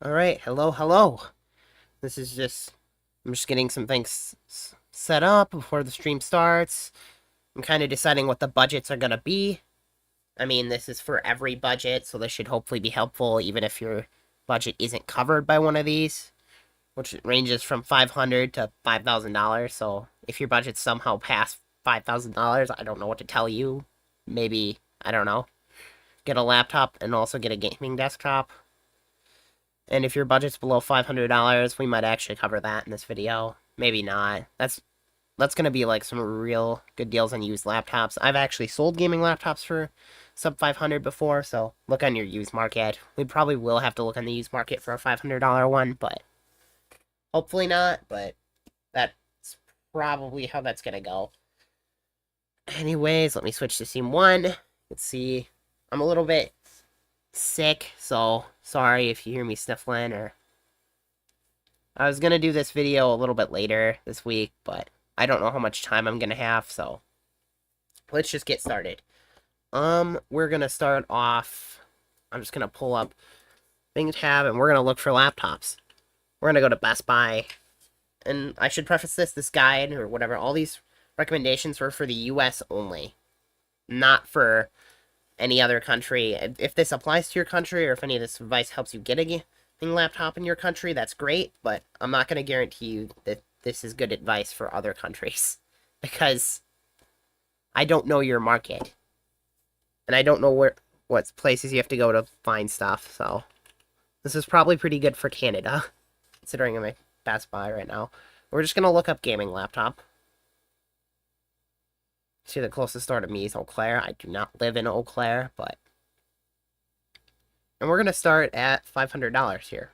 Alright, hello. This is just, I'm just getting some things set up before the stream starts. I'm kind of deciding what the budgets are going to be. I mean, this is for every budget, so this should hopefully be helpful even if your budget isn't covered by one of these, which ranges from $500 to $5,000. So if your budget's somehow past $5,000, I don't know what to tell you. Maybe, I don't know, get a laptop and also get a gaming desktop. And if your budget's below $500, we might actually cover that in this video. Maybe not. That's gonna be like some real good deals on used laptops. I've actually sold gaming laptops for sub 500 before, so look on your used market. We probably will have to look on the used market for a $500 one, but hopefully not, but that's probably how that's gonna go. Anyways, let me switch to scene 1. Let's see. I'm a little bit sick, so sorry if you hear me sniffling or... I was gonna do this video a little bit later this week, but I don't know how much time I'm gonna have, so let's just get started. We're gonna start off... I'm just gonna pull up Bing tab, and we're gonna look for laptops. We're gonna go to Best Buy, and I should preface this guide, or whatever, all these recommendations were for the US only, not for any other country. If this applies to your country, or if any of this advice helps you get a gaming laptop in your country, that's great, but I'm not going to guarantee you that this is good advice for other countries, because I don't know your market, and I don't know what places you have to go to find stuff, so this is probably pretty good for Canada, considering I'm at Best Buy right now. We're just going to look up gaming laptop. See, the closest store to me is Eau Claire. I do not live in Eau Claire, but... And we're going to start at $500 here.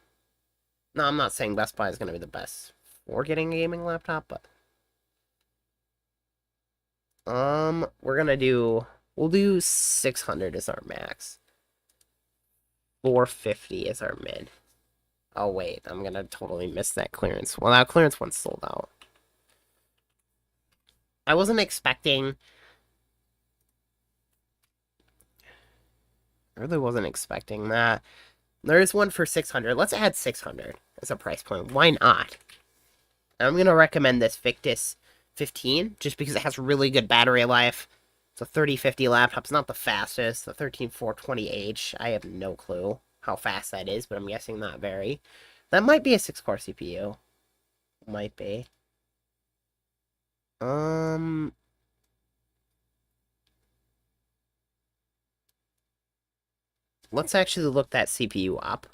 No, I'm not saying Best Buy is going to be the best for getting a gaming laptop, but... we're going to do... We'll do 600 as our max. 450 is our mid. Oh, wait. I'm going to totally miss that clearance. Well, that clearance one's sold out. I wasn't expecting... I really wasn't expecting that. There is one for 600. Let's add 600 as a price point. Why not? I'm going to recommend this Victus 15, just because it has really good battery life. It's a 3050 laptop. It's not the fastest. The 13420H. I have no clue how fast that is, but I'm guessing not very. That might be a 6-core CPU. Might be. Let's actually look that CPU up.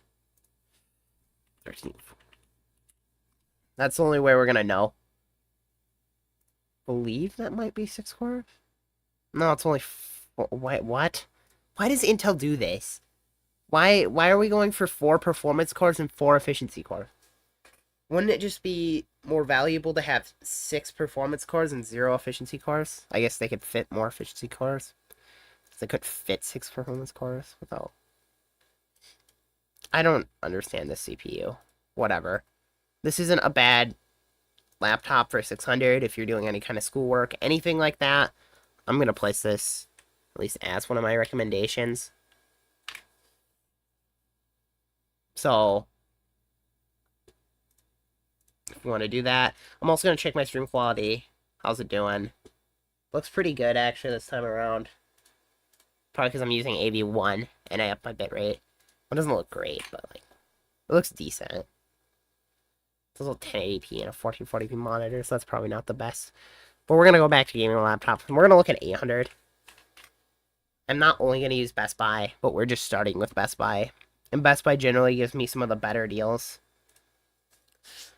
13. That's the only way we're gonna know. Believe that might be 6 core? No, it's only... Wait, what? Why does Intel do this? Why are we going for 4 performance cores and 4 efficiency cores? Wouldn't it just be more valuable to have 6 performance cores and 0 efficiency cores? I guess they could fit more efficiency cores. They could fit 6 performance cores without... I don't understand this CPU. Whatever. This isn't a bad laptop for 600 if you're doing any kind of schoolwork, anything like that. I'm going to place this at least as one of my recommendations. So, if you want to do that. I'm also going to check my stream quality. How's it doing? Looks pretty good, actually, this time around. Probably because I'm using AV1 and I up my bitrate. It doesn't look great, but, like, it looks decent. It's a little 1080p and a 1440p monitor, so that's probably not the best. But we're going to go back to gaming laptops, and we're going to look at 800. I'm not only going to use Best Buy, but we're just starting with Best Buy. And Best Buy generally gives me some of the better deals.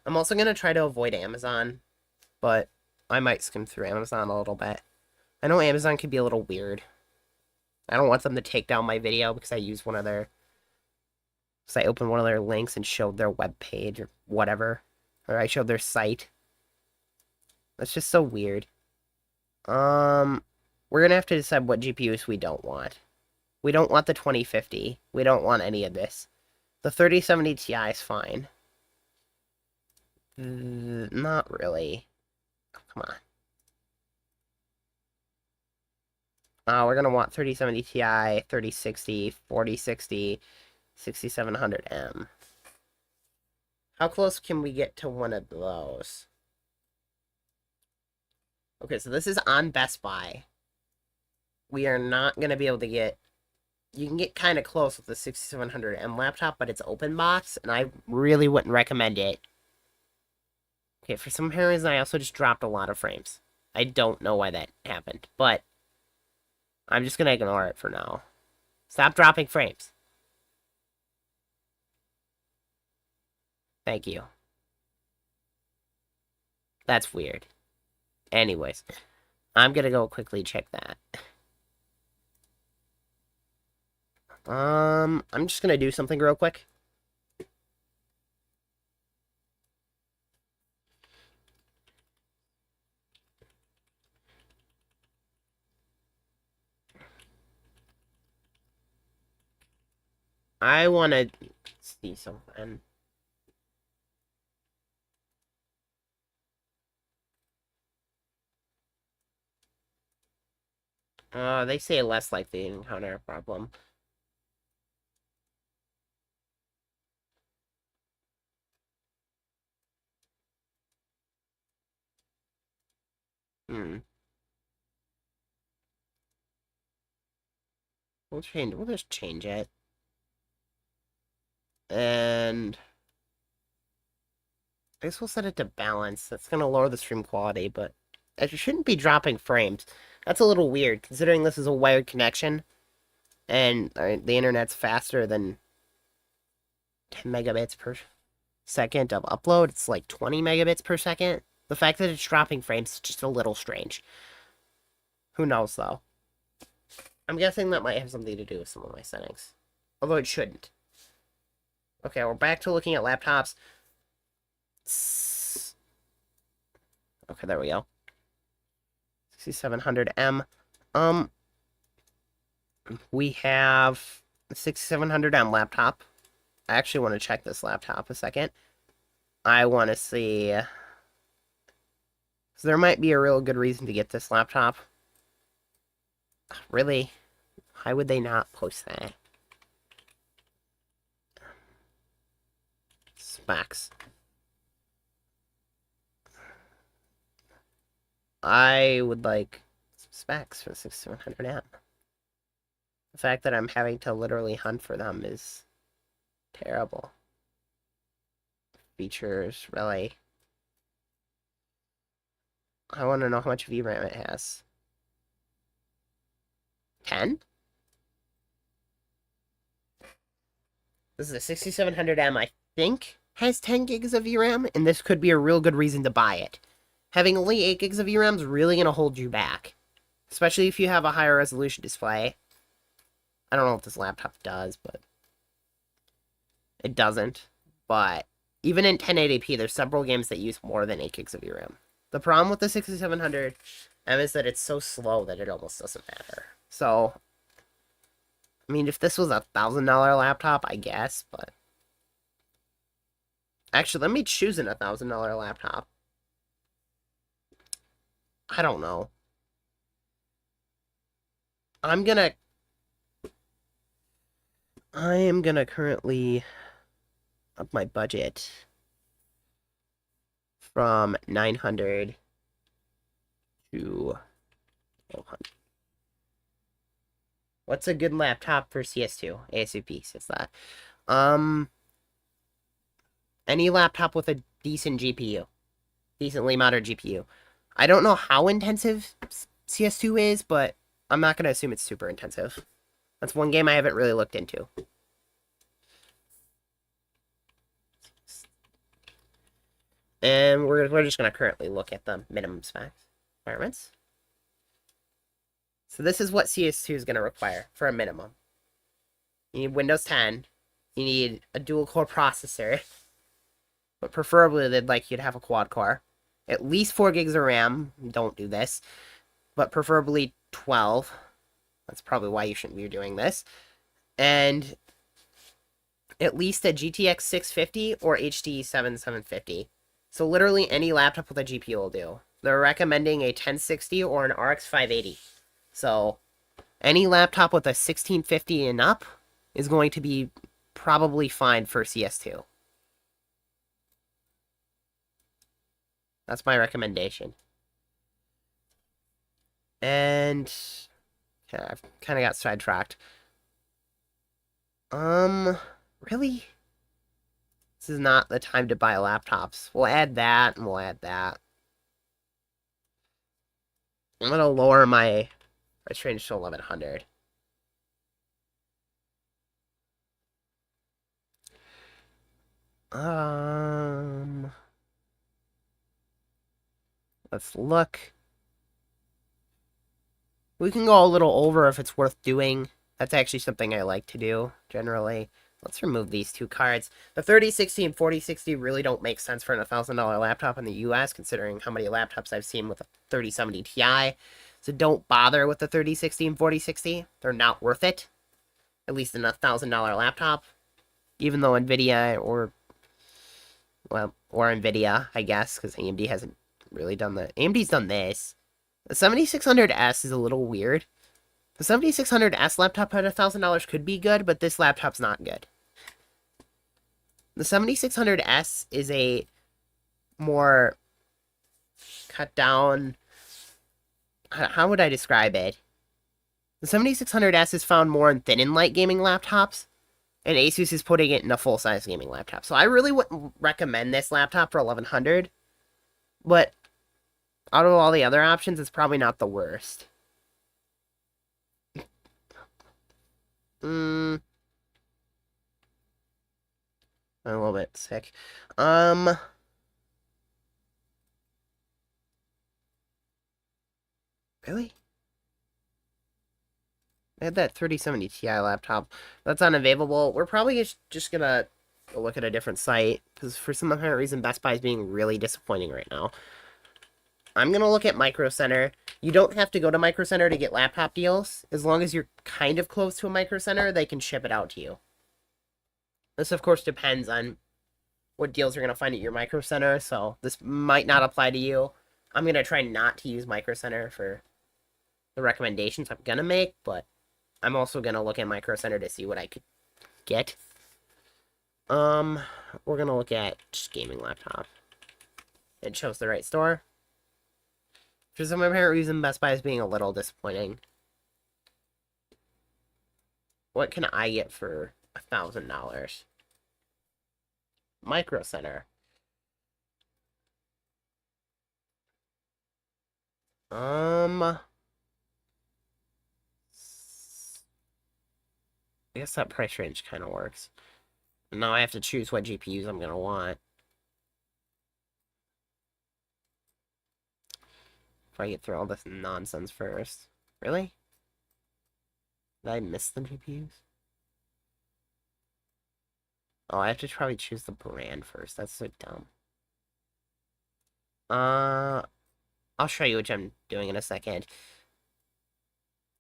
I'm also going to try to avoid Amazon, but I might skim through Amazon a little bit. I know Amazon can be a little weird. I don't want them to take down my video because I use one of their... So I opened one of their links and showed their web page or whatever. Or I showed their site. That's just so weird. We're gonna have to decide what GPUs we don't want. We don't want the 2050. We don't want any of this. The 3070 Ti is fine. Not really. Oh, come on. We're gonna want 3070 Ti, 3060, 4060... 6700M. How close can we get to one of those? Okay, so this is on Best Buy. We are not going to be able to get... You can get kind of close with the 6700M laptop, but it's open box, and I really wouldn't recommend it. Okay, for some reason, I also just dropped a lot of frames. I don't know why that happened, but I'm just going to ignore it for now. Stop dropping frames. Thank you. That's weird. Anyways, I'm going to go quickly check that. I'm just going to do something real quick. I want to see something. They say less likely to encounter a problem. We'll just change it. And I guess we'll set it to balance. That's gonna lower the stream quality, but it shouldn't be dropping frames. That's a little weird, considering this is a wired connection, and the internet's faster than 10 megabits per second of upload. It's like 20 megabits per second. The fact that it's dropping frames is just a little strange. Who knows, though? I'm guessing that might have something to do with some of my settings. Although it shouldn't. Okay, we're back to looking at laptops. Okay, there we go. 6700M. We have the 6700M laptop. I actually want to check this laptop a second. I want to see... So there might be a real good reason to get this laptop. Really? Why would they not post that? Specs. I would like some specs for the 6700M. The fact that I'm having to literally hunt for them is terrible. Features, really. I want to know how much VRAM it has. 10? This is a 6700M, I think, has 10 gigs of VRAM, and this could be a real good reason to buy it. Having only 8 gigs of VRAM is really going to hold you back. Especially if you have a higher resolution display. I don't know what this laptop does, but... It doesn't. But even in 1080p, there's several games that use more than 8 gigs of VRAM. The problem with the 6700M is that it's so slow that it almost doesn't matter. So, I mean, if this was a $1,000 laptop, I guess, but... Actually, let me choose a $1,000 laptop. I don't know. I am gonna currently up my budget from 900 to 1200. What's a good laptop for CS2? ASUP says that. Any laptop with a decent GPU. Decently mounted GPU. I don't know how intensive CS2 is, but I'm not going to assume it's super intensive. That's one game I haven't really looked into. And we're just going to currently look at the minimum specs requirements. So this is what CS2 is going to require for a minimum. You need Windows 10. You need a dual-core processor. But preferably, they'd like you to have a quad-core. At least 4 gigs of RAM. Don't do this. But preferably 12. That's probably why you shouldn't be doing this. And at least a GTX 650 or HD 7750. So literally any laptop with a GPU will do. They're recommending a 1060 or an RX 580. So any laptop with a 1650 and up is going to be probably fine for CS2. That's my recommendation. And yeah, I've kind of got sidetracked. Really? This is not the time to buy laptops. We'll add that, and we'll add that. I'm gonna lower my price range to 1100. Let's look. We can go a little over if it's worth doing. That's actually something I like to do, generally. Let's remove these two cards. The 3060 and 4060 really don't make sense for a $1,000 laptop in the US, considering how many laptops I've seen with a 3070 Ti. So don't bother with the 3060 and 4060. They're not worth it. At least in a $1,000 laptop. Even though NVIDIA or NVIDIA, I guess, because AMD hasn't really done that. AMD's done this. The 7600S is a little weird. The 7600S laptop at $1,000 could be good, but this laptop's not good. The 7600S is a more cut down... How would I describe it? The 7600S is found more in thin and light gaming laptops, and Asus is putting it in a full-size gaming laptop. So I really wouldn't recommend this laptop for $1,100, but out of all the other options, it's probably not the worst. I'm a little bit sick. Really? I had that 3070 Ti laptop. That's unavailable. We're probably just gonna go look at a different site, because for some apparent reason, Best Buy is being really disappointing right now. I'm gonna look at Micro Center. You don't have to go to Micro Center to get laptop deals. As long as you're kind of close to a Micro Center, they can ship it out to you. This, of course, depends on what deals you're gonna find at your Micro Center, so this might not apply to you. I'm gonna try not to use Micro Center for the recommendations I'm gonna make, but I'm also gonna look at Micro Center to see what I could get. We're gonna look at just gaming laptop. It shows the right store. For some apparent reason, Best Buy is being a little disappointing. What can I get for $1,000? Micro Center. I guess that price range kind of works. Now I have to choose what GPUs I'm gonna want. If I get through all this nonsense first. Really? Did I miss the GPUs? Oh, I have to probably choose the brand first. That's so dumb. I'll show you which I'm doing in a second.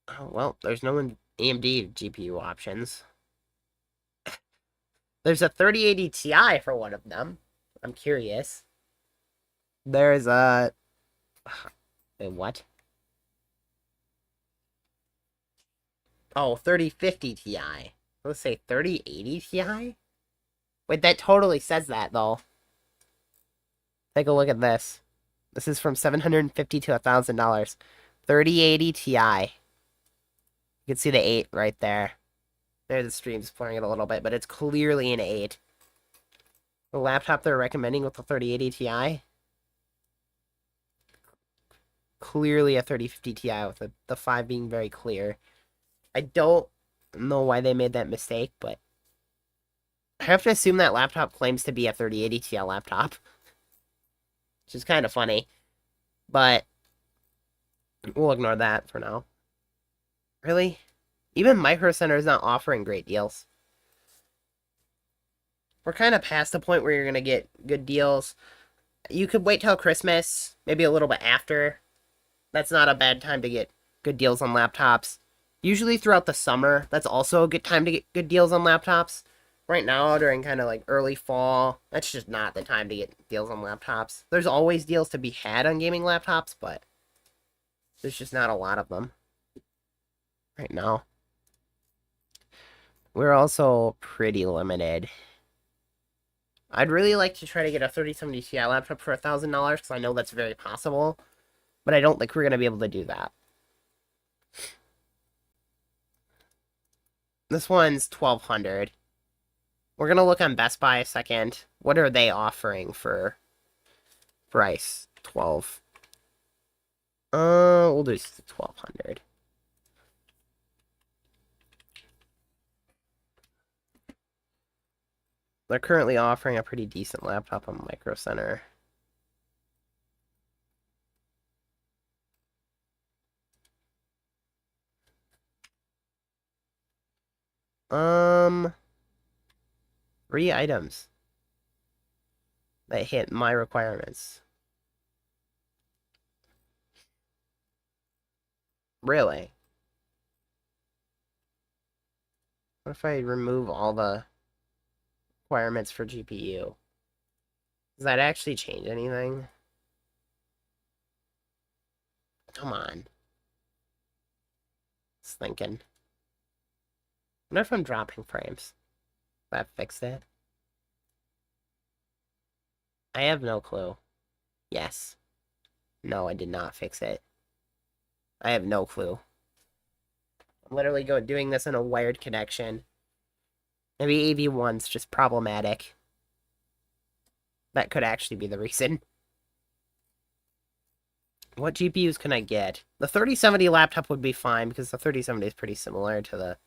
Oh, well, there's no AMD GPU options. There's a 3080 Ti for one of them. I'm curious. There's a... Wait, what? Oh, 3050 Ti. Let's say 3080 Ti? Wait, that totally says that, though. Take a look at this. This is from $750 to $1,000. 3080 Ti. You can see the 8 right there. There, the stream's blurring it a little bit, but it's clearly an 8. The laptop they're recommending with the 3080 Ti. Clearly a 3050 Ti with the 5 being very clear. I don't know why they made that mistake, but I have to assume that laptop claims to be a 3080 Ti laptop. Which is kind of funny. But we'll ignore that for now. Really? Even Micro Center is not offering great deals. We're kind of past the point where you're going to get good deals. You could wait till Christmas, maybe a little bit after. That's not a bad time to get good deals on laptops. Usually throughout the summer, that's also a good time to get good deals on laptops. Right now, during kind of like early fall, that's just not the time to get deals on laptops. There's always deals to be had on gaming laptops, but there's just not a lot of them right now. We're also pretty limited I'd really like to try to get a 3070 Ti laptop for $1,000 because I know that's very possible, but I don't think we're going to be able to do that. This one's $1,200. We're going to look on Best Buy a second. What are they offering for price? 12. We'll do 1,200. They're currently offering a pretty decent laptop on Micro Center. Um, 3 items that hit my requirements. Really? What if I remove all the requirements for GPU? Does that actually change anything? Come on. Just thinking. What if I'm dropping frames? That fixed it? I have no clue. Yes. No, I did not fix it. I have no clue. I'm literally doing this in a wired connection. Maybe AV1's just problematic. That could actually be the reason. What GPUs can I get? The 3070 laptop would be fine because the 3070 is pretty similar to the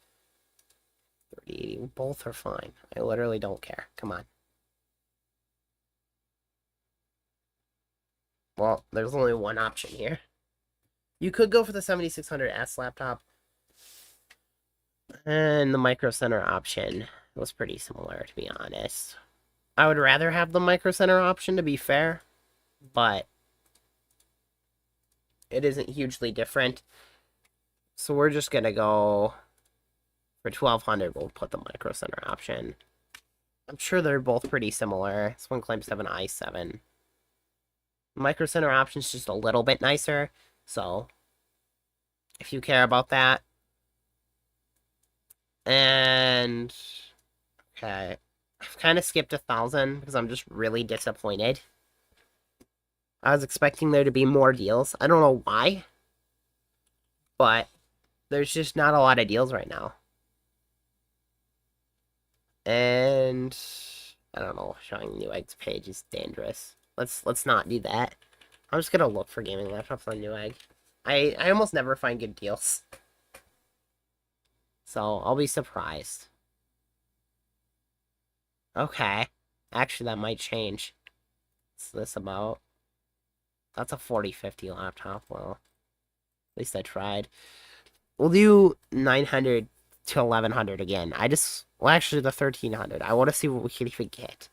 3080. Both are fine. I literally don't care. Come on. Well, there's only one option here. You could go for the 7600S laptop. And the Micro Center option was pretty similar, to be honest. I would rather have the Micro Center option, to be fair. But it isn't hugely different. So we're just going to go for 1200. We'll put the Micro Center option. I'm sure they're both pretty similar. This one claims to have an i7. Micro Center option's just a little bit nicer. So if you care about that. And okay, I've kind of skipped 1,000 because I'm just really disappointed. I was expecting there to be more deals. I don't know why, but there's just not a lot of deals right now. And I don't know, showing Newegg's page is dangerous. Let's not do that. I'm just gonna look for gaming laptops on Newegg. I almost never find good deals. So, I'll be surprised. Okay. Actually, that might change. What's this about? That's a 4050 laptop. Well, at least I tried. We'll do 900 to 1100 again. Well, actually, the 1300. I want to see what we can even get.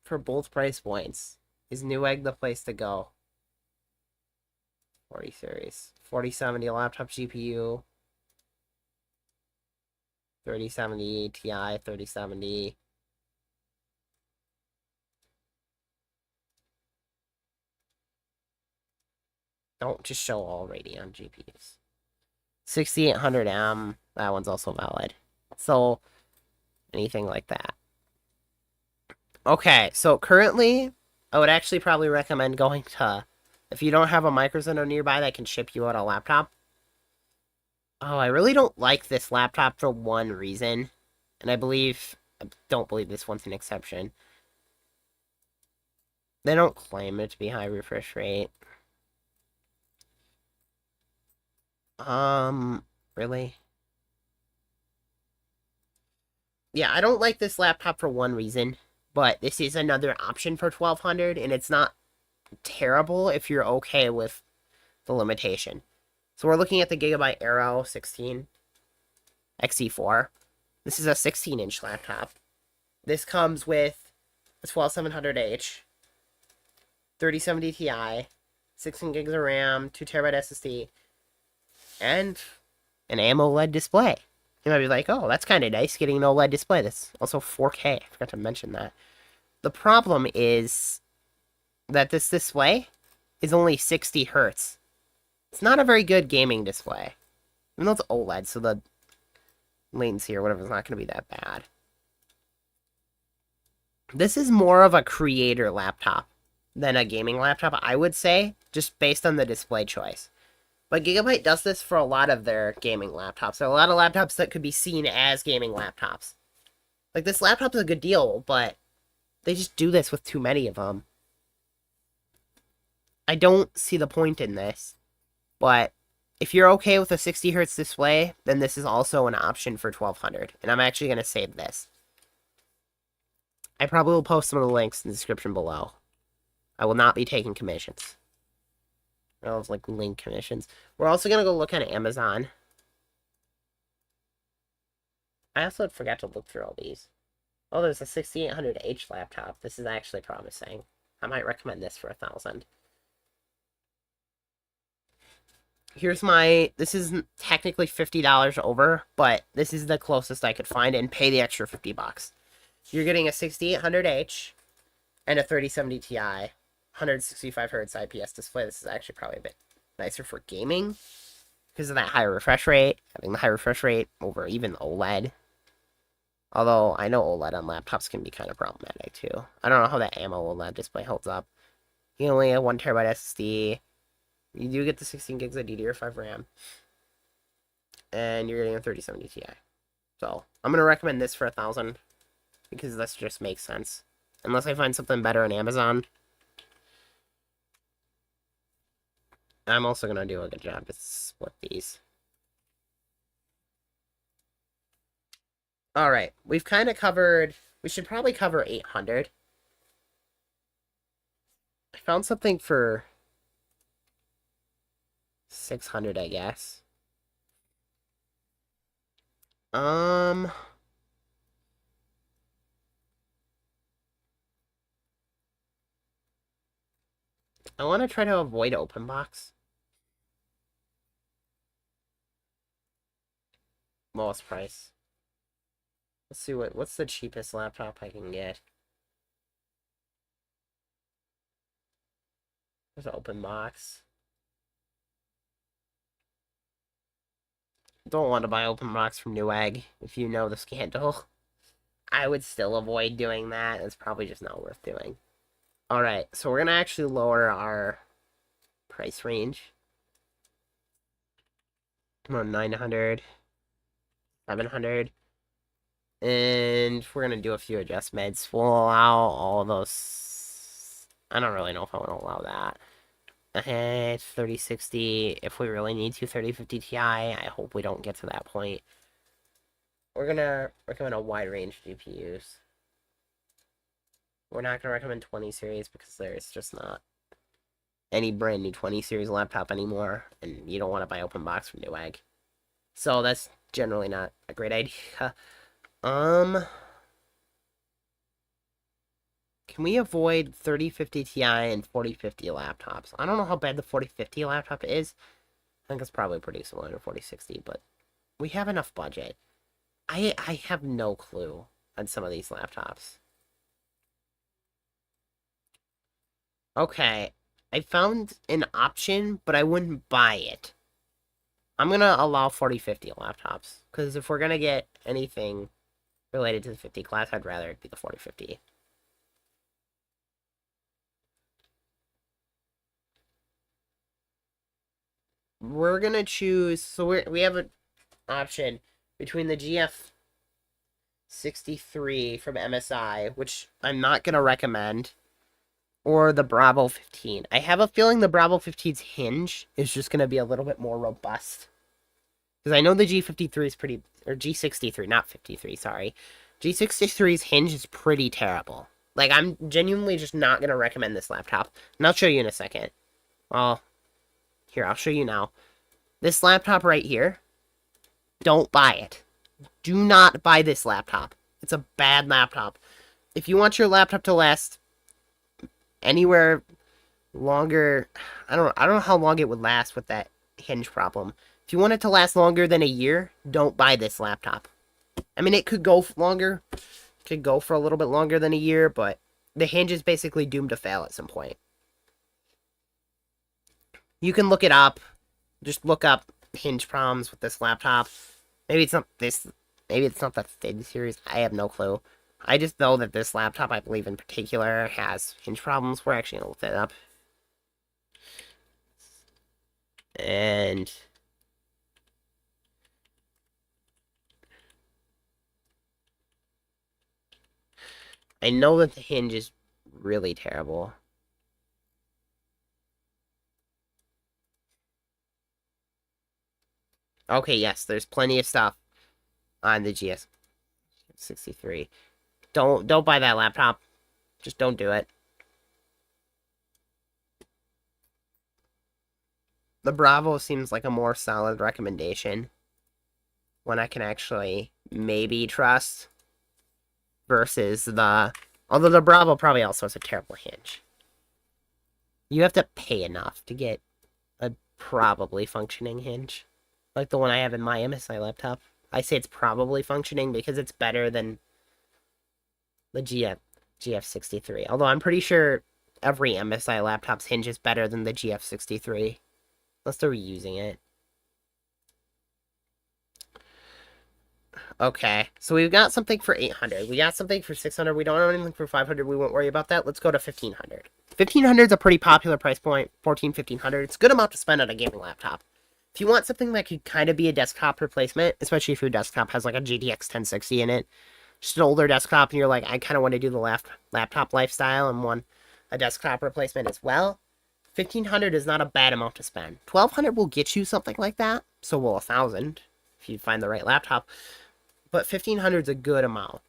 For both price points. Is Newegg the place to go? 40 series. 4070 laptop GPU. 3070 Ti, 3070. Don't just show all Radeon GPUs. 6800M, that one's also valid. So, anything like that. Okay, so currently, I would actually probably recommend going to, if you don't have a Micro Center nearby that can ship you out a laptop. Oh, I really don't like this laptop for one reason. And I don't believe this one's an exception. They don't claim it to be high refresh rate. Really? Yeah, I don't like this laptop for one reason. But this is another option for 1200, and it's not terrible if you're okay with the limitation. So we're looking at the Gigabyte Aero 16 XE4. This is a 16-inch laptop. This comes with a 12700H, 3070 Ti, 16 gigs of RAM, 2TB SSD, and an AMOLED display. You might be like, oh, that's kind of nice, getting an OLED display. That's also 4K. I forgot to mention that. The problem is that this display is only 60 hertz. It's not a very good gaming display. Even though it's OLED, so the latency or whatever is not going to be that bad. This is more of a creator laptop than a gaming laptop, I would say, just based on the display choice. But Gigabyte does this for a lot of their gaming laptops. There are a lot of laptops that could be seen as gaming laptops. Like, this laptop's a good deal, but they just do this with too many of them. I don't see the point in this, but if you're okay with a 60 hertz display, then this is also an option for 1200, and I'm actually going to save this. I probably will post some of the links in the description below. I will not be taking commissions. Those, like, link commissions. We're also going to go look on Amazon. I also forgot to look through all these. Oh, there's a 6800H laptop. This is actually promising. I might recommend this for 1,000. Here's my... This is technically $50 over, but this is the closest I could find and pay the extra $50. You're getting a 6800H and a 3070 Ti, 165 Hz IPS display. This is actually probably a bit nicer for gaming because of that higher refresh rate, having the high refresh rate over even OLED. Although, I know OLED on laptops can be kind of problematic, too. I don't know how that AMOLED display holds up. You only have 1TB SSD. You do get the 16 gigs of DDR5 RAM. And you're getting a 3070 Ti. So, I'm going to recommend this for 1,000. Because this just makes sense. Unless I find something better on Amazon. I'm also going to do a good job to split these. Alright, we've kind of covered... We should probably cover 800. I found something for 600, I guess. I want to try to avoid open box. Lowest price. Let's see what's the cheapest laptop I can get. There's an open box. Don't want to buy open box from Newegg if you know the scandal. I would still avoid doing that. It's probably just not worth doing. Alright, so we're going to actually lower our price range. Come on, 900, 700. And we're going to do a few adjustments. We'll allow all of those. I don't really know if I want to allow that. 3060. If we really need to, 3050 Ti. I hope we don't get to that point. We're going to recommend a wide range of GPUs. We're not going to recommend 20 series because there's just not any brand new 20 series laptop anymore. And you don't want to buy open box from Newegg. So that's generally not a great idea. Can we avoid 3050 Ti and 4050 laptops? I don't know how bad the 4050 laptop is. I think it's probably pretty similar to 4060, but we have enough budget. I have no clue on some of these laptops. Okay, I found an option, but I wouldn't buy it. I'm gonna allow 4050 laptops, because if we're gonna get anything related to the 50 class, I'd rather it be the 4050. We're gonna choose, so we have an option between the GF63 from MSI, which I'm not gonna recommend, or the Bravo 15. I have a feeling the Bravo 15's hinge is just gonna be a little bit more robust. Because I know the G53 is pretty, or G63, not 53, sorry. G63's hinge is pretty terrible. Like, I'm genuinely just not going to recommend this laptop. And I'll show you in a second. Well, here, I'll show you now. This laptop right here, don't buy it. Do not buy this laptop. It's a bad laptop. If you want your laptop to last anywhere longer, I don't know how long it would last with that hinge problem. If you want it to last longer than a year, don't buy this laptop. I mean, it could go longer. It could go for a little bit longer than a year, but the hinge is basically doomed to fail at some point. You can look it up. Just look up hinge problems with this laptop. Maybe it's not this. Maybe it's not the thin series. I have no clue. I just know that this laptop, I believe in particular, has hinge problems. We're actually going to look that up. And I know that the hinge is really terrible. Okay, yes, there's plenty of stuff on the GS63. Don't buy that laptop. Just don't do it. The Bravo seems like a more solid recommendation. One I can actually maybe trust. Versus the... Although the Bravo probably also has a terrible hinge. You have to pay enough to get a probably functioning hinge. Like the one I have in my MSI laptop. I say it's probably functioning because it's better than the GF63. Although I'm pretty sure every MSI laptop's hinge is better than the GF63. Unless they're reusing it. Okay, so we've got something for 800. We got something for 600. We don't have anything for 500. We won't worry about that. Let's go to 1500. 1500 is a pretty popular price point. 1500. It's a good amount to spend on a gaming laptop. If you want something that could kind of be a desktop replacement, especially if your desktop has like a GTX 1060 in it, just an older desktop, and you're like, I kind of want to do the laptop lifestyle and want a desktop replacement as well, 1500 is not a bad amount to spend. 1200 will get you something like that, so will 1000 if you find the right laptop. But 1500 is a good amount.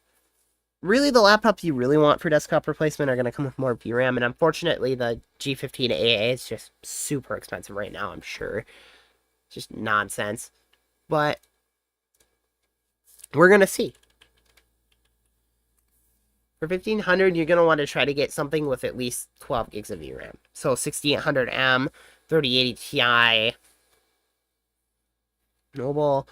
Really, the laptops you really want for desktop replacement are going to come with more VRAM, and unfortunately, the G15AA is just super expensive right now, I'm sure. It's just nonsense. But we're going to see. For 1500, you're going to want to try to get something with at least 12 gigs of VRAM. So 6800M, 3080 Ti, Noble.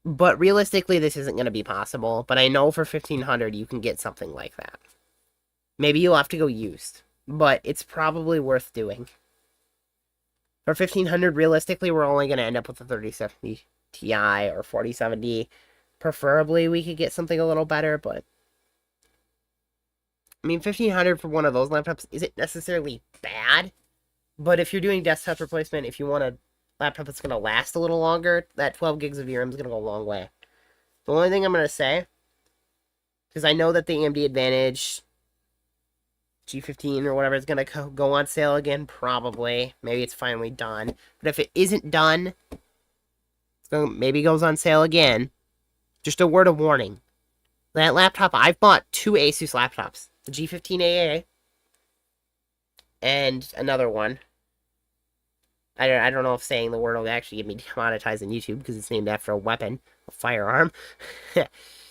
But realistically, this isn't going to be possible. But I know for 1500, you can get something like that. Maybe you'll have to go used. But it's probably worth doing. For 1500, realistically, we're only going to end up with a 3070 Ti or 4070. Preferably, we could get something a little better, but... I mean, 1500 for one of those laptops isn't necessarily bad. But if you're doing desktop replacement, if you want a laptop that's going to last a little longer, that 12 gigs of VRAM is going to go a long way. The only thing I'm going to say, because I know that the AMD Advantage G15 or whatever is going to go on sale again, probably. Maybe it's finally done. But if it isn't done, maybe goes on sale again. Just a word of warning. That laptop, I've bought 2 Asus laptops. The G15AA and another one. I don't know if saying the word will actually get me demonetized on YouTube because it's named after a weapon, a firearm.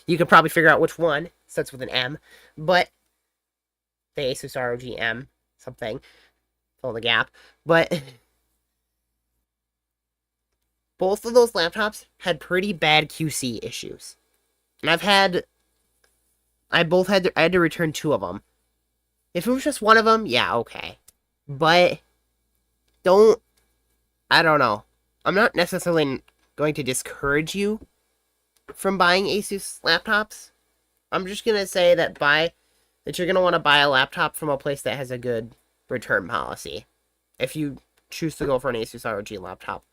You could probably figure out which one. It starts with an M. But the Asus ROG M something. Fill the gap. But both of those laptops had pretty bad QC issues. And I had to return 2 of them. If it was just one of them, yeah, okay. But I don't know. I'm not necessarily going to discourage you from buying Asus laptops. I'm just going to say that you're going to want to buy a laptop from a place that has a good return policy. If you choose to go for an Asus ROG laptop.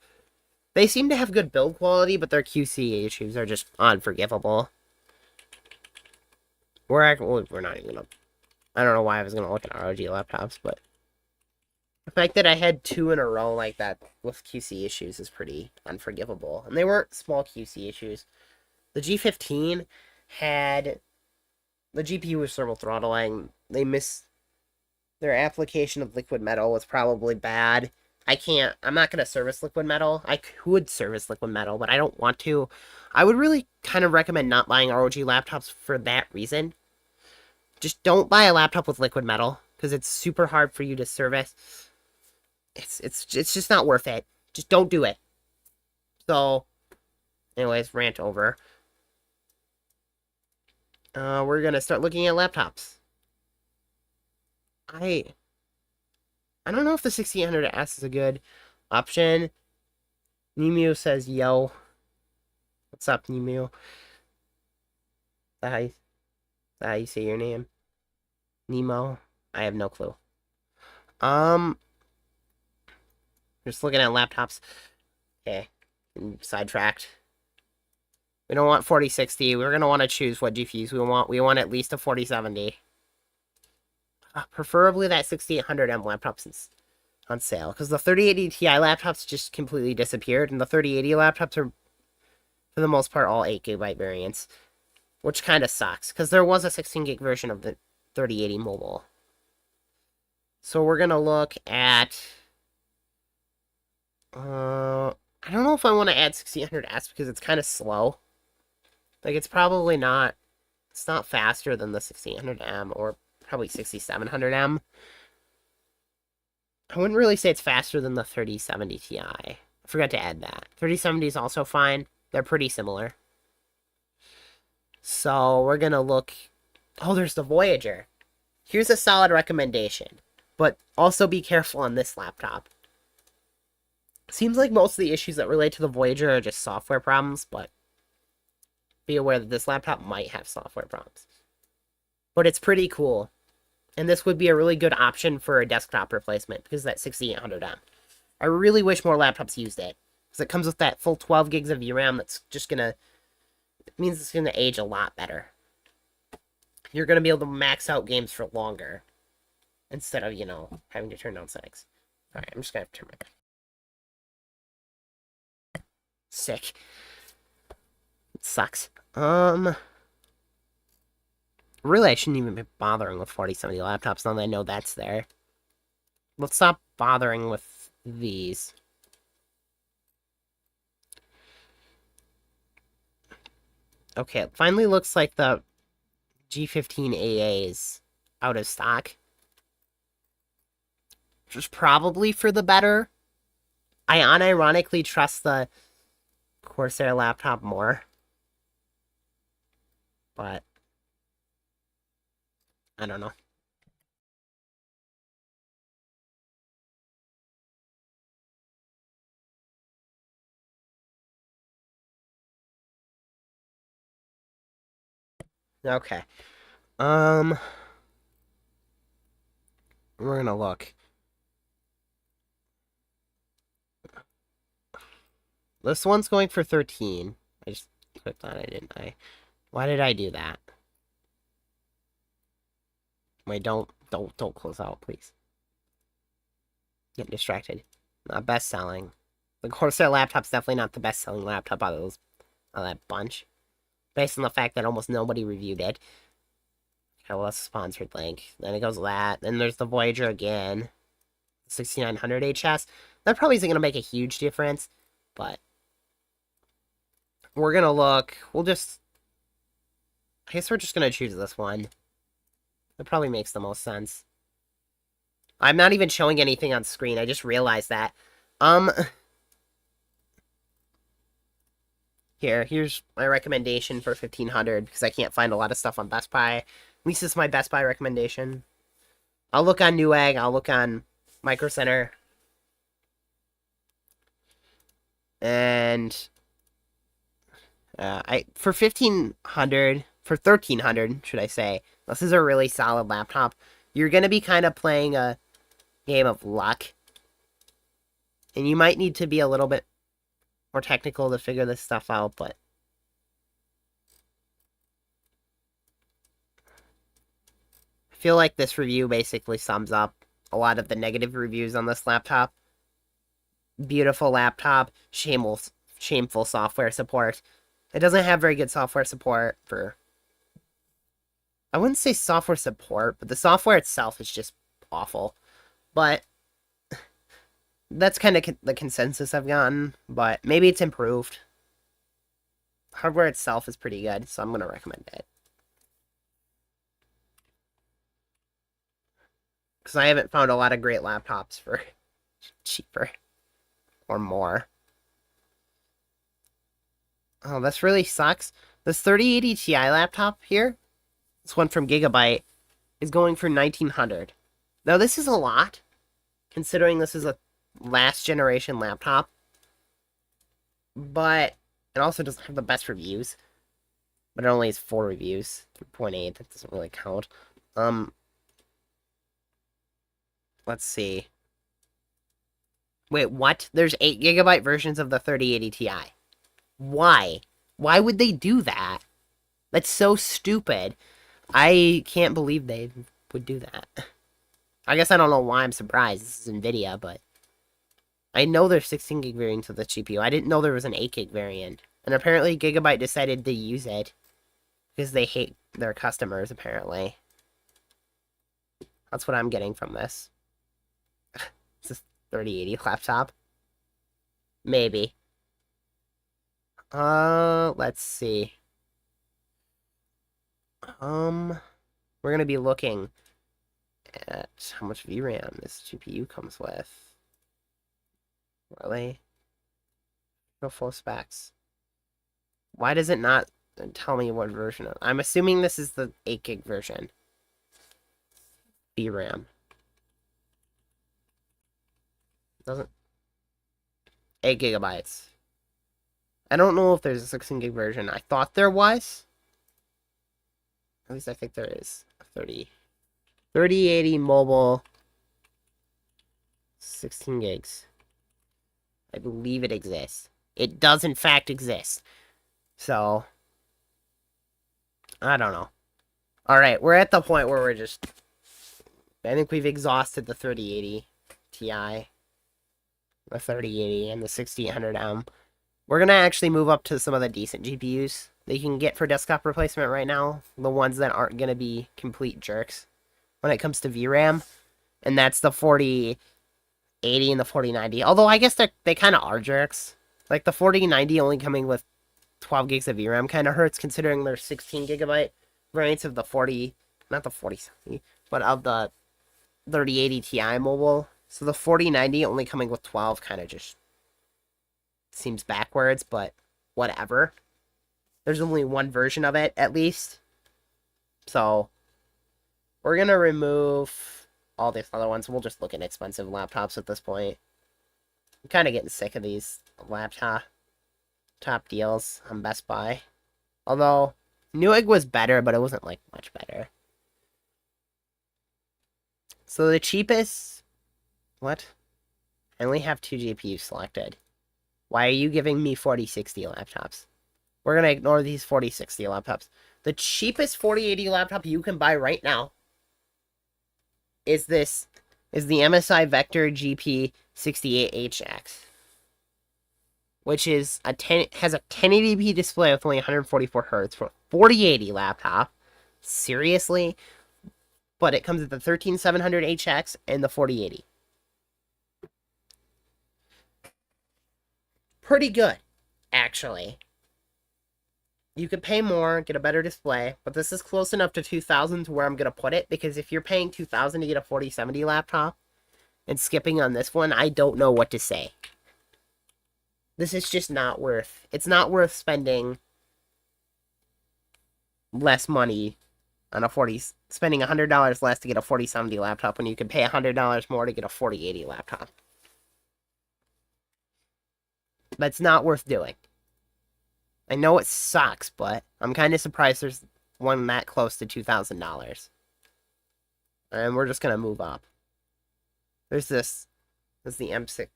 They seem to have good build quality, but their QC issues are just unforgivable. We're not even gonna... I don't know why I was going to look at ROG laptops, but... The fact that I had 2 in a row like that with QC issues is pretty unforgivable. And they weren't small QC issues. The G15 had... The GPU was thermal throttling. They missed... Their application of liquid metal was probably bad. I'm not going to service liquid metal. I could service liquid metal, but I don't want to. I would really kind of recommend not buying ROG laptops for that reason. Just don't buy a laptop with liquid metal, because it's super hard for you to service. It's just not worth it. Just don't do it. So, anyways, rant over. We're gonna start looking at laptops. I don't know if the 6800S is a good option. Nemu says, yo. What's up, Nemu? Hi. How you say your name? Nemo? I have no clue. Um, just looking at laptops. Okay, sidetracked. We don't want 4060. We're gonna want to choose what GPUs we want. We want at least a 4070. Preferably that 6800M laptop's on sale, because the 3080 Ti laptops just completely disappeared, and the 3080 laptops are, for the most part, all 8GB variants, which kind of sucks, because there was a 16GB version of the 3080 mobile. So we're gonna look at... I don't know if I want to add 6800S because it's kind of slow. Like, it's probably not... It's not faster than the 6800M, or probably 6700M. I wouldn't really say it's faster than the 3070 Ti. I forgot to add that. 3070 is also fine. They're pretty similar. So we're going to look... Oh, there's the Voyager. Here's a solid recommendation. But also be careful on this laptop. Seems like most of the issues that relate to the Voyager are just software problems, but be aware that this laptop might have software problems. But it's pretty cool. And this would be a really good option for a desktop replacement, because that 6800M. I really wish more laptops used it, because it comes with that full 12 gigs of VRAM that's just gonna... It means it's gonna age a lot better. You're gonna be able to max out games for longer, instead of, you know, having to turn down settings. Alright, I'm just gonna have to turn my... Sick. It sucks. Really, I shouldn't even be bothering with 4070 laptops now that I know that's there. Let's stop bothering with these. Okay, it finally looks like the G15AA is out of stock. Which is probably for the better. I unironically trust the Corsair laptop more. But I don't know. Okay. We're gonna look. This one's going for 13. I just clicked on it, didn't I? Why did I do that? Wait, don't close out, please. Get distracted. Not best-selling. The Corsair laptop's definitely not the best-selling laptop out of that bunch. Based on the fact that almost nobody reviewed it. Okay, well, that's a sponsored link. Then it goes that. Then there's the Voyager again. 6900 HS. That probably isn't going to make a huge difference, but we're going to look. We'll just... I guess we're just going to choose this one. That probably makes the most sense. I'm not even showing anything on screen. I just realized that. Here's my recommendation for 1500, because I can't find a lot of stuff on Best Buy. At least this is my Best Buy recommendation. I'll look on Newegg. I'll look on Micro Center. And for 1500, for 1300, should I say, this is a really solid laptop. You're going to be kind of playing a game of luck. And you might need to be a little bit more technical to figure this stuff out, but I feel like this review basically sums up a lot of the negative reviews on this laptop. Beautiful laptop, shameful software support. It doesn't have very good software support for... I wouldn't say software support, but the software itself is just awful. But that's kind of the consensus I've gotten, but maybe it's improved. Hardware itself is pretty good, so I'm going to recommend it. Because I haven't found a lot of great laptops for cheaper or more. Oh, this really sucks. This 3080 Ti laptop here, this one from Gigabyte, is going for $1,900. Now, this is a lot, considering this is a last generation laptop, but it also doesn't have the best reviews. But it only has 4 reviews. 3.8, that doesn't really count. Um, let's see. Wait, what? There's 8GB versions of the 3080 Ti. Why? Why would they do that? That's so stupid. I can't believe they would do that. I guess I don't know why I'm surprised. This is NVIDIA, but I know there's 16 gig variants of the GPU. I didn't know there was an 8 gig variant. And apparently Gigabyte decided to use it because they hate their customers, apparently. That's what I'm getting from this. It's a 3080 laptop. Maybe. Let's see. We're gonna be looking at how much VRAM this GPU comes with. Really? No full specs. Why does it not tell me what version of... I'm assuming this is the 8 gig version. VRAM. Doesn't... 8 gigabytes. I don't know if there's a 16 gig version. I thought there was. At least I think there is. 3080 mobile. 16 gigs. I believe it exists. It does in fact exist. So, I don't know. Alright, we're at the point where we're just... I think we've exhausted the 3080 Ti. The 3080 and the 6800M. We're going to actually move up to some of the decent GPUs that you can get for desktop replacement right now. The ones that aren't going to be complete jerks when it comes to VRAM. And that's the 4080 and the 4090. Although I guess they kind of are jerks. Like the 4090 only coming with 12 gigs of VRAM kind of hurts considering there's 16 gigabyte variants of the 40... Not the 4070, but of the 3080 Ti mobile. So the 4090 only coming with 12 kind of just seems backwards, but whatever. There's only one version of it, at least. So, we're going to remove all these other ones. We'll just look at expensive laptops at this point. I'm kind of getting sick of these laptop top deals on Best Buy. Although, Newegg was better, but it wasn't, like, much better. So, the cheapest... What? I only have 2 GPUs selected. Why are you giving me 4060 laptops? We're going to ignore these 4060 laptops. The cheapest 4080 laptop you can buy right now is the MSI Vector GP68HX. Which is has a 1080p display with only 144 Hz for a 4080 laptop. Seriously? But it comes with the 13700HX and the 4080. Pretty good, actually. You could pay more, get a better display, but this is close enough to 2000 to where I'm going to put it, because if you're paying 2000 to get a 4070 laptop and skipping on this one, I don't know what to say. This is just not worth... It's not worth spending less money on a spending $100 less to get a 4070 laptop when you can pay $100 more to get a 4080 laptop. That's not worth doing. I know it sucks, but I'm kind of surprised there's one that close to $2,000. And we're just going to move up. There's this. This is the M6.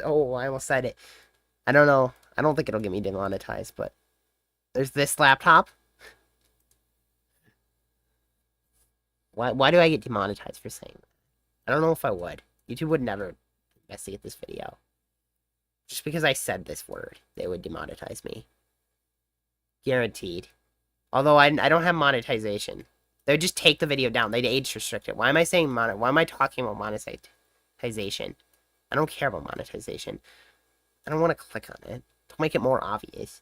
Oh, I almost said it. I don't know. I don't think it'll get me demonetized, but there's this laptop. Why do I get demonetized for saying that? I don't know if I would. YouTube would never investigate this video. Just because I said this word, they would demonetize me. Guaranteed. Although I don't have monetization. They would just take the video down. They'd age restrict it. Why am I saying why am I talking about monetization? I don't care about monetization. I don't want to click on it. To make it more obvious.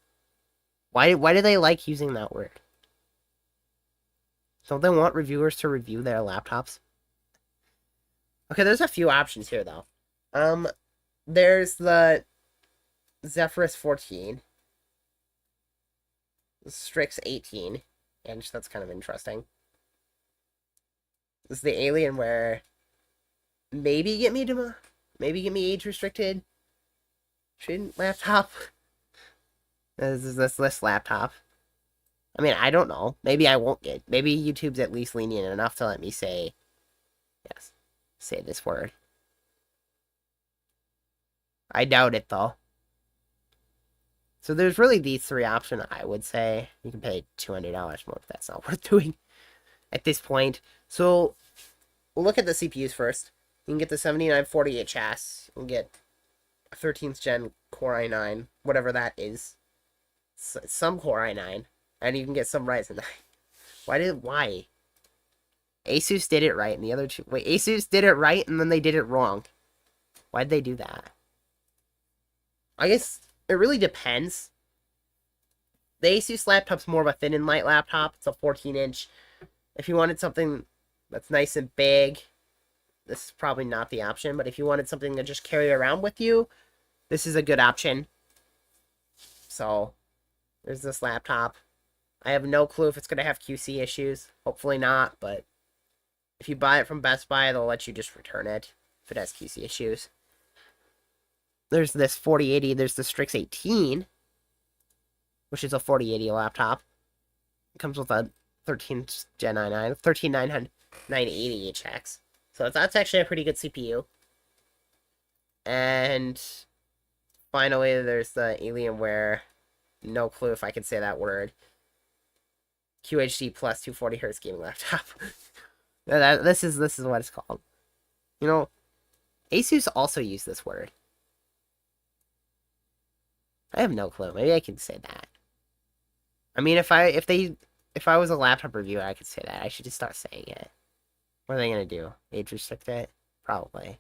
Why do they like using that word? Don't they want reviewers to review their laptops? Okay, there's a few options here, though. There's the Jeffertz 14. Strix 18. And that's kind of interesting. This is the Alienware. Maybe get me age restricted. Shouldn't laptop. This laptop. I mean, I don't know. Maybe I won't get. Maybe YouTube's at least lenient enough to let me say, yes, say this word. I doubt it, though. So there's really these three options, I would say. You can pay $200 more if that's not worth doing at this point. So we'll look at the CPUs first. You can get the 7948 You can get a 13th gen Core i9, whatever that is. Some Core i9. And you can get some Ryzen 9. Why? Asus did it right, and the other two... Wait, Asus did it right, and then they did it wrong. Why'd they do that? I guess it really depends. The Asus laptop's more of a thin and light laptop. It's a 14-inch. If you wanted something that's nice and big, this is probably not the option. But if you wanted something to just carry around with you, this is a good option. So, there's this laptop. I have no clue if it's going to have QC issues. Hopefully not, but if you buy it from Best Buy, they'll let you just return it if it has QC issues. There's this 4080. There's the Strix 18, which is a 4080 laptop. It comes with a 13th Gen i9, 13980HX. So that's actually a pretty good CPU. And finally, there's the Alienware. No clue if I can say that word. QHD plus 240Hz gaming laptop. This is what it's called. You know, Asus also used this word. I have no clue. Maybe I can say that. I mean, if I was a laptop reviewer, I could say that. I should just start saying it. What are they gonna do? Age restrict it? Probably.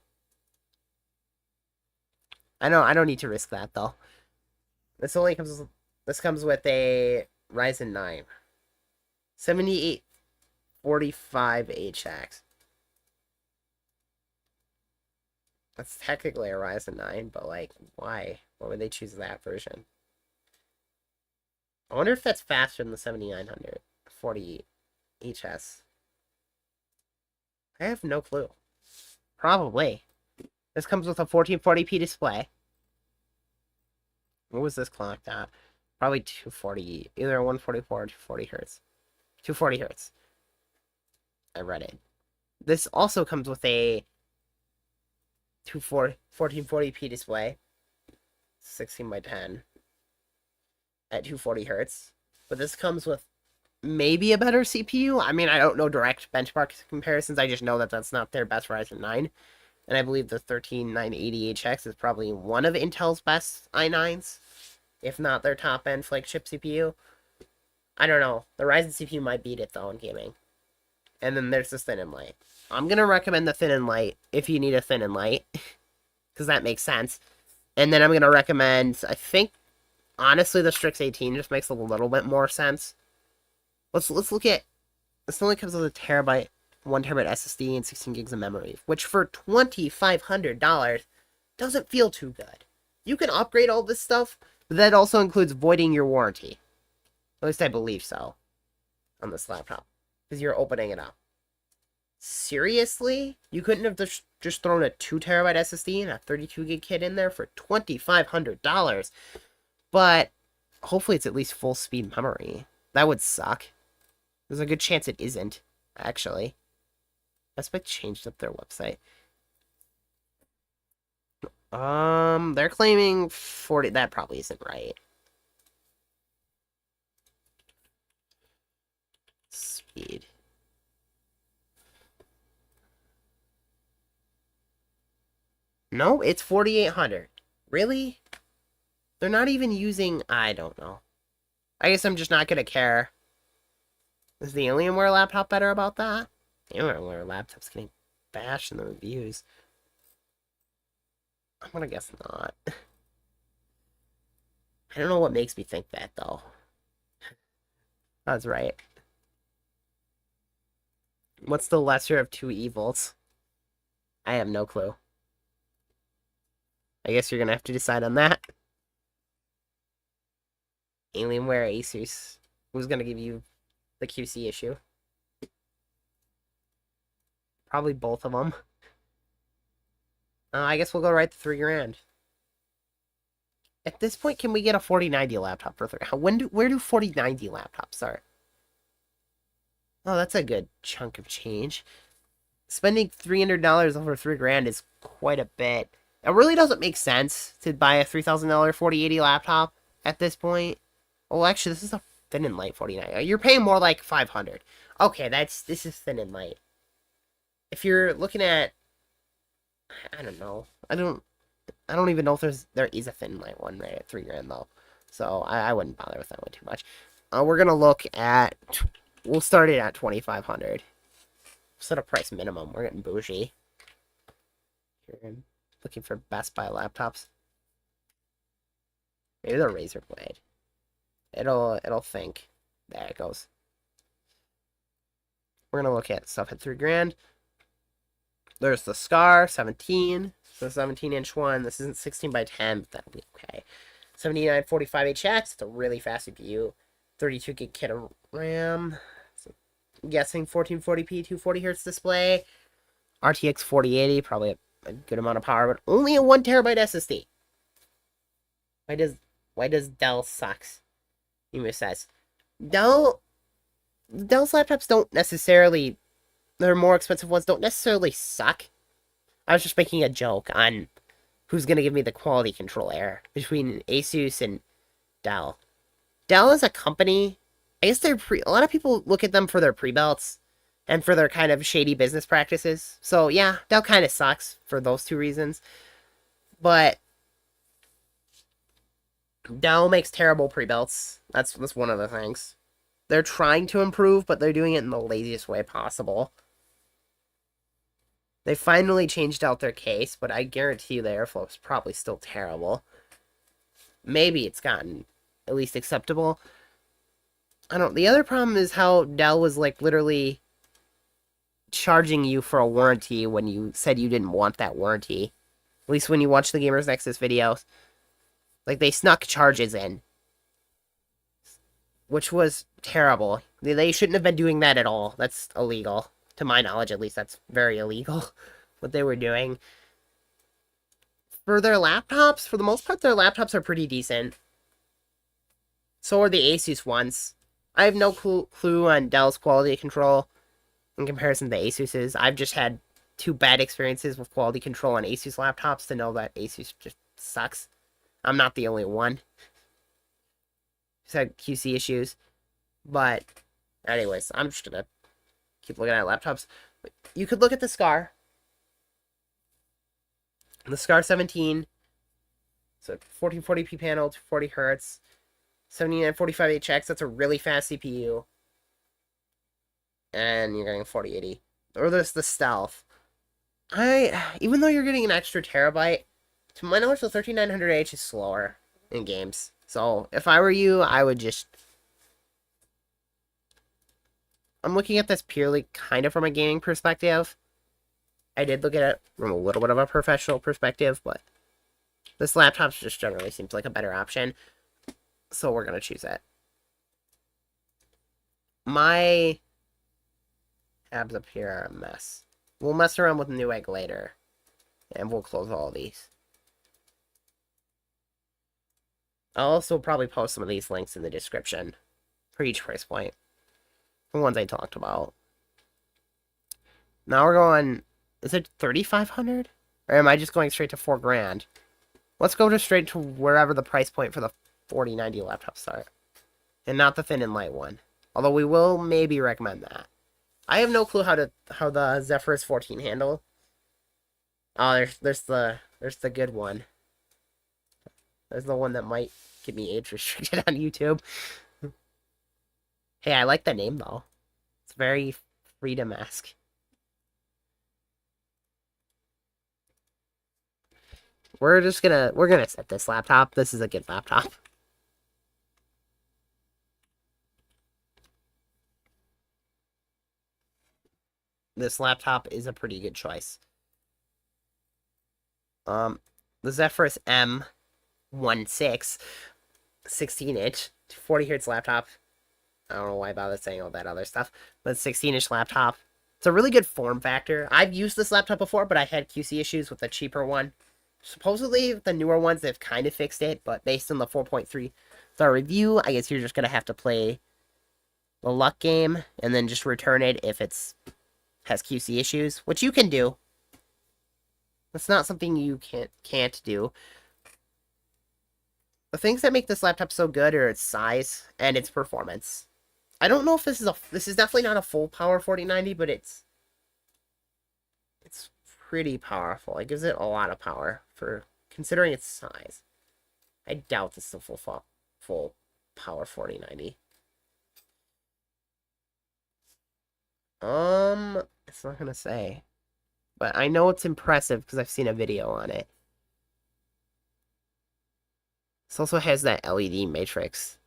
I don't need to risk that though. This comes with a Ryzen 9 7845HX. That's technically a Ryzen 9, but like, why? Why would they choose that version? I wonder if that's faster than the 7940 HS. I have no clue. Probably. This comes with a 1440p display. What was this clocked at? Probably 240, either 144 or 240 hertz. 240 hertz. I read it. This also comes with a 1440p display. 16 by 10 at 240 hertz. But this comes with maybe a better CPU. I mean, I don't know direct benchmark comparisons. I just know that that's not their best Ryzen 9. And I believe the 13980HX is probably one of Intel's best i9s, if not their top-end flagship CPU. I don't know. The Ryzen CPU might beat it, though, in gaming. And then there's this thin and light. I'm going to recommend the thin and light if you need a thin and light, because that makes sense. And then I'm going to recommend, I think, honestly, the Strix 18 just makes a little bit more sense. Let's look at, this only comes with a terabyte, 1 terabyte SSD and 16 gigs of memory, which for $2,500 doesn't feel too good. You can upgrade all this stuff, but that also includes voiding your warranty. At least I believe so on this laptop, because you're opening it up. Seriously? You couldn't have just thrown a 2 terabyte SSD and a 32 gig kit in there for $2,500? But hopefully it's at least full speed memory. That would suck. There's a good chance it isn't, actually. Best Buy changed up their website. They're claiming 40. That probably isn't right. Speed. No, it's 4,800. Really? They're not even using... I don't know. I guess I'm just not gonna care. Is the Alienware laptop better about that? The Alienware laptop's getting bashed in the reviews. I'm gonna guess not. I don't know what makes me think that, though. That's right. What's the lesser of two evils? I have no clue. I guess you're gonna have to decide on that. Alienware, Asus. Who's gonna give you the QC issue? Probably both of them. I guess we'll go right to $3,000. At this point, can we get a 4090 laptop for 3? Where do 4090 laptops start? Oh, that's a good chunk of change. Spending $300 over 3 grand is quite a bit. It really doesn't make sense to buy a $3,000 4080 laptop at this point. Well, actually, this is a thin and light 49. You're paying more like 500. Okay, this is thin and light. If you're looking at, I don't know. I don't even know if there is a thin light one right at 3 grand though. So I wouldn't bother with that one too much. We're gonna look at. We'll start it at 2,500. Set a price minimum. We're getting bougie. Here, looking for Best Buy laptops. Maybe the Razer Blade. It'll think. There it goes. We're gonna look at stuff at 3 grand. There's the Scar 17. The 17-inch one. This isn't 16 by 10, but that'll be okay. 7945HX. It's a really fast CPU. 32 gig kit of RAM. So I'm guessing 1440p, 240Hz display. RTX 4080, probably a good amount of power, but only a 1TB SSD. Why does Dell sucks? Emu says. Dell's laptops don't necessarily, their more expensive ones don't necessarily suck. I was just making a joke on who's going to give me the quality control error between Asus and Dell. Dell is a company, I guess a lot of people look at them for their pre-belts and for their kind of shady business practices. So yeah, Dell kind of sucks for those two reasons. But Dell makes terrible pre-belts. That's one of the things. They're trying to improve, but they're doing it in the laziest way possible. They finally changed out their case, but I guarantee you the airflow is probably still terrible. Maybe it's gotten at least acceptable. The other problem is how Dell was like literally charging you for a warranty when you said you didn't want that warranty. At least when you watch the Gamers Nexus videos. Like, they snuck charges in. Which was terrible. They shouldn't have been doing that at all. That's illegal. To my knowledge, at least, that's very illegal. What they were doing. For their laptops, for the most part, their laptops are pretty decent. So are the Asus ones. I have no clue on Dell's quality control in comparison to Asus's. I've just had 2 bad experiences with quality control on Asus laptops to know that Asus just sucks. I'm not the only one. Just had QC issues. But, anyways, I'm just gonna keep looking at laptops. You could look at the Scar. The Scar 17. So 1440p panel, 240Hz. 7945HX, that's a really fast CPU. And you're getting 4080. Or there's the Stealth. Even though you're getting an extra terabyte, to my knowledge, the 13900H is slower in games. So, if I were you, I would just... I'm looking at this purely kind of from a gaming perspective. I did look at it from a little bit of a professional perspective, but this laptop just generally seems like a better option. So we're going to choose it. My tabs up here are a mess. We'll mess around with Newegg later. And we'll close all these. I'll also probably post some of these links in the description for each price point. The ones I talked about. Now we're going... Is it 3,500? Or am I just going straight to 4 grand? Let's go just straight to wherever the price point for the 4090 laptops start. And not the thin and light one. Although we will maybe recommend that. I have no clue how the Jeffertz 14 handle. Oh, there's the good one. There's the one that might get me age restricted on YouTube. Hey, I like the name though. It's very freedom-esque. We're gonna set this laptop. This is a good laptop. This laptop is a pretty good choice. The Jeffertz M16 16-inch 40Hz laptop. I don't know why I bothered saying all that other stuff, but 16-inch laptop. It's a really good form factor. I've used this laptop before, but I had QC issues with the cheaper one. Supposedly, the newer ones, they've kind of fixed it, but based on the 4.3-star review, I guess you're just going to have to play the luck game and then just return it if it's has QC issues, which you can do. That's not something you can't do. The things that make this laptop so good are its size and its performance. I don't know if this is definitely not a full power 4090, but it's pretty powerful. It gives it a lot of power for considering its size. I doubt this is a full power 4090. It's not gonna say, but I know it's impressive because I've seen a video on it. This also has that LED matrix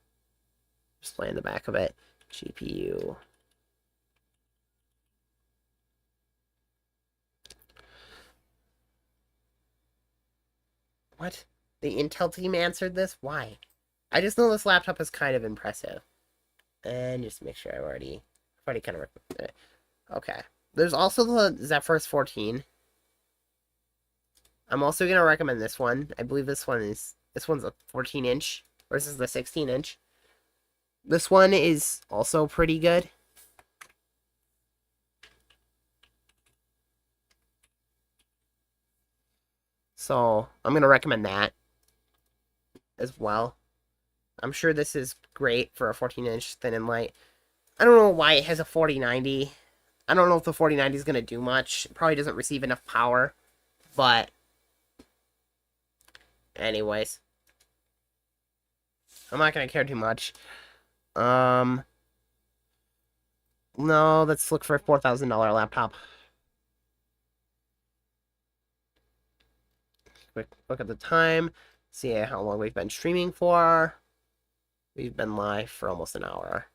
display in the back of it. GPU. What? The Intel team answered this? Why? I just know this laptop is kind of impressive. And just make sure I've already kind of recommended it. Okay. There's also the Jeffertz 14. I'm also going to recommend this one. I believe this one's a 14-inch versus the 16-inch. This one is also pretty good. So, I'm going to recommend that as well. I'm sure this is great for a 14-inch thin and light. I don't know why it has a 4090. I don't know if the 4090 is going to do much. It probably doesn't receive enough power. But, anyways. I'm not going to care too much. No, let's look for a $4,000 laptop. Quick look at the time. See how long we've been streaming for. We've been live for almost an hour.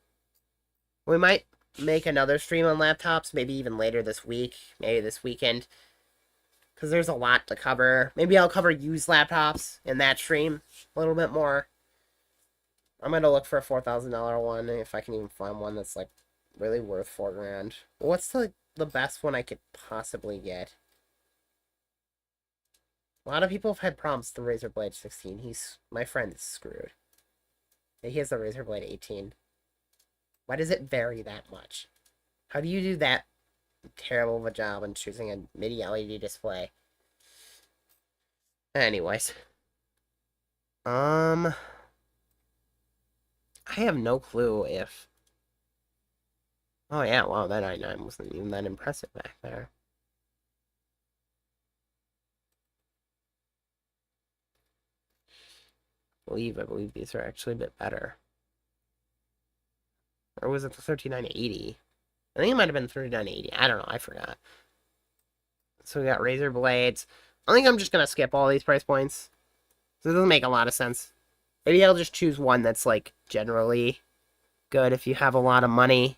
We might make another stream on laptops, maybe even later this week, maybe this weekend. Because there's a lot to cover. Maybe I'll cover used laptops in that stream a little bit more. I'm going to look for a $4,000 one, if I can even find one that's, like, really worth $4 grand. What's the best one I could possibly get? A lot of people have had problems with the Razer Blade 16. My friend is screwed. He has the Razer Blade 18. Why does it vary that much? How do you do that terrible of a job in choosing a MIDI LED display? Anyways. I have no clue if... Oh yeah, wow, that i9 wasn't even that impressive back there. I believe these are actually a bit better. Or was it the 3980? I think it might have been 3980. I don't know, I forgot. So we got Razer Blades. I think I'm just going to skip all these price points. So it doesn't make a lot of sense. Maybe I'll just choose one that's, like, generally good if you have a lot of money.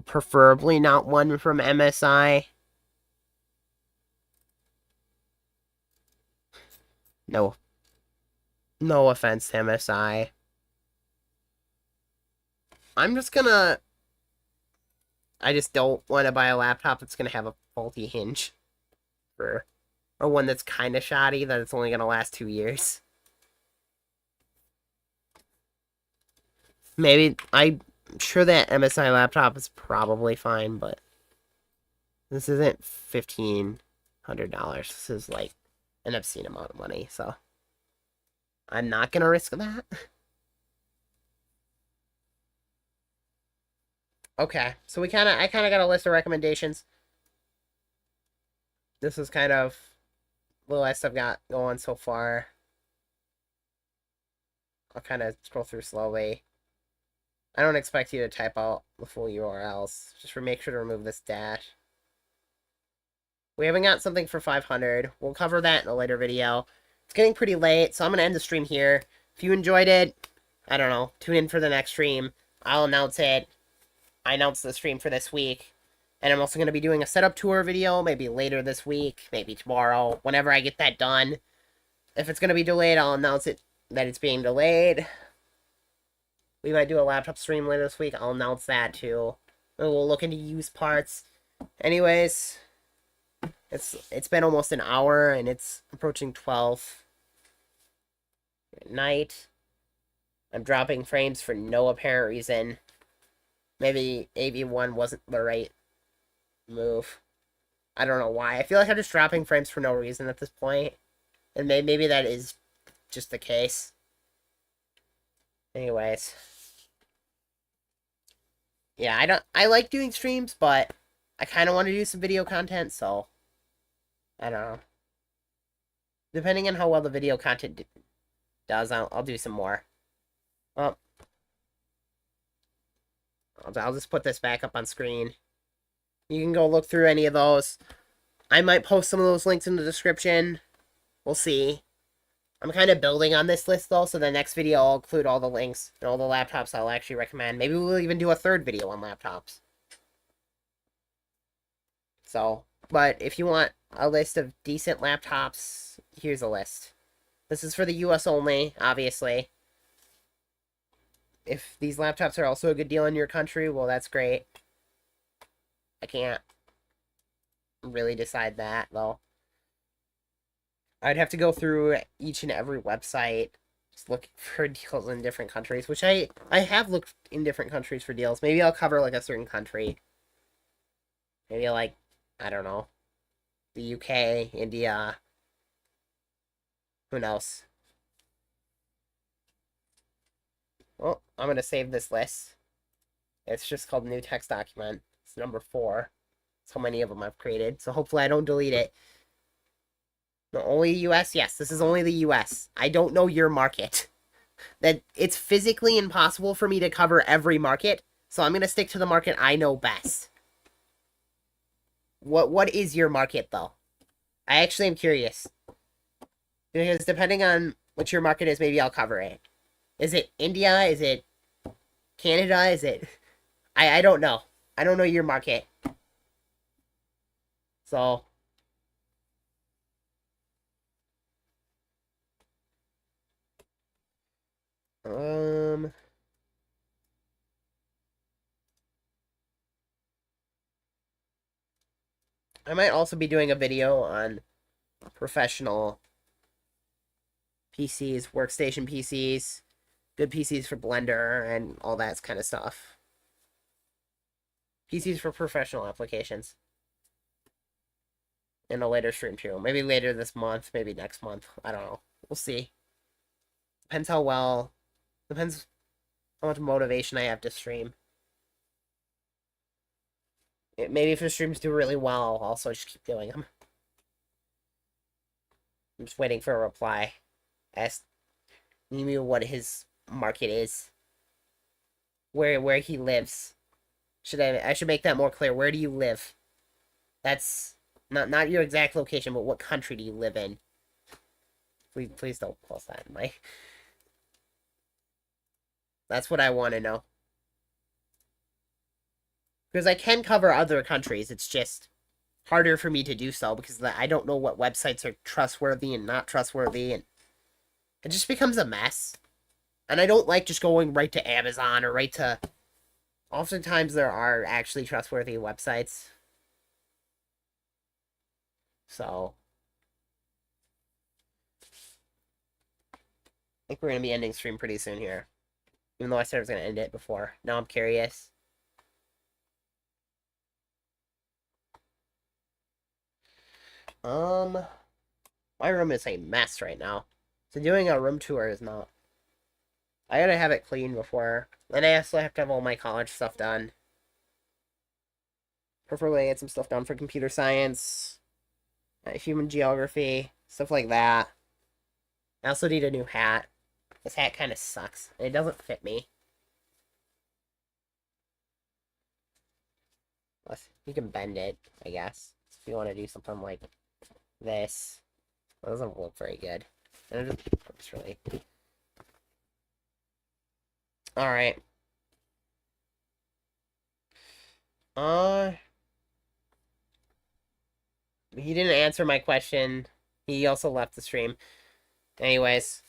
Preferably not one from MSI. No offense to MSI. I'm just gonna... I just don't want to buy a laptop that's gonna have a faulty hinge. Or one that's kind of shoddy, that it's only gonna last 2 years. Maybe... I'm sure that MSI laptop is probably fine, but... This isn't $1,500. This is, like, an obscene amount of money, so... I'm not gonna risk that. Okay, so I kind of got a list of recommendations. This is kind of the list I've got going so far. I'll kind of scroll through slowly. I don't expect you to type out the full URLs. Just make sure to remove this dash. We haven't got something for 500. We'll cover that in a later video. It's getting pretty late, so I'm going to end the stream here. If you enjoyed it, I don't know, tune in for the next stream. I'll announce it. I announced the stream for this week. And I'm also going to be doing a setup tour video, maybe later this week, maybe tomorrow, whenever I get that done. If it's going to be delayed, I'll announce it that it's being delayed. We might do a laptop stream later this week. I'll announce that too. We'll look into used parts. Anyways, It's been almost an hour, and it's approaching 12 at night. I'm dropping frames for no apparent reason. Maybe AV1 wasn't the right move. I don't know why. I feel like I'm just dropping frames for no reason at this point. And maybe that is just the case. Anyways. Yeah, I like doing streams, but I kind of want to do some video content, so I don't know. Depending on how well the video content does, I'll do some more. Well, I'll just put this back up on screen. You can go look through any of those. I might post some of those links in the description. We'll see. I'm kind of building on this list, though, so the next video I'll include all the links and all the laptops I'll actually recommend. Maybe we'll even do a third video on laptops. So, but if you want a list of decent laptops, here's a list. This is for the US only, obviously. If these laptops are also a good deal in your country, well, that's great. I can't really decide that, though. I'd have to go through each and every website, just looking for deals in different countries, which I have looked in different countries for deals. Maybe I'll cover, like, a certain country. Maybe, like, I don't know, the UK, India, who knows. Well, I'm going to save this list. It's just called new text document. It's number 4. So many of them I've created, so hopefully I don't delete it. No, only US? Yes, this is only the US. I don't know your market. That it's physically impossible for me to cover every market, so I'm going to stick to the market I know best. What is your market, though? I actually am curious. Because depending on what your market is, maybe I'll cover it. Is it India? Is it Canada? Is it... I don't know. I don't know your market. So... I might also be doing a video on professional PCs, workstation PCs, good PCs for Blender, and all that kind of stuff. PCs for professional applications. In a later stream too. Maybe later this month, maybe next month. I don't know. We'll see. Depends how well... Depends how much motivation I have to stream. Maybe if the streams do really well, I'll also just keep doing them. I'm just waiting for a reply. Ask me what his market is. Where he lives. I should make that more clear. Where do you live? That's not your exact location, but what country do you live in? Please don't post that in my... That's what I want to know. Because I can cover other countries, it's just harder for me to do so because I don't know what websites are trustworthy and not trustworthy, and it just becomes a mess. And I don't like just going right to Amazon or right to... Oftentimes there are actually trustworthy websites. So... I think we're going to be ending stream pretty soon here. Even though I said I was going to end it before. Now I'm curious. My room is a mess right now. So doing a room tour is not... I gotta have it clean before. Then I also have to have all my college stuff done. Preferably get some stuff done for computer science, human geography, stuff like that. I also need a new hat. This hat kind of sucks. And it doesn't fit me. You can bend it, I guess. If you want to do something like this. It doesn't look very good. And it just looks really... Alright. He didn't answer my question. He also left the stream. Anyways,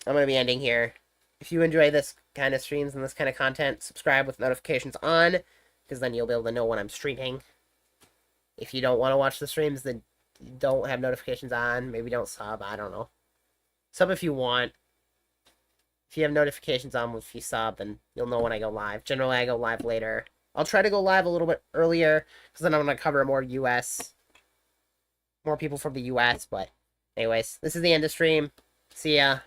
I'm going to be ending here. If you enjoy this kind of streams and this kind of content, subscribe with notifications on, because then you'll be able to know when I'm streaming. If you don't want to watch the streams, then don't have notifications on. Maybe don't sub. I don't know. Sub if you want. If you have notifications on, if you sub, then you'll know when I go live. Generally, I go live later. I'll try to go live a little bit earlier, because then I'm going to cover more people from the US. But anyways, this is the end of stream. See ya.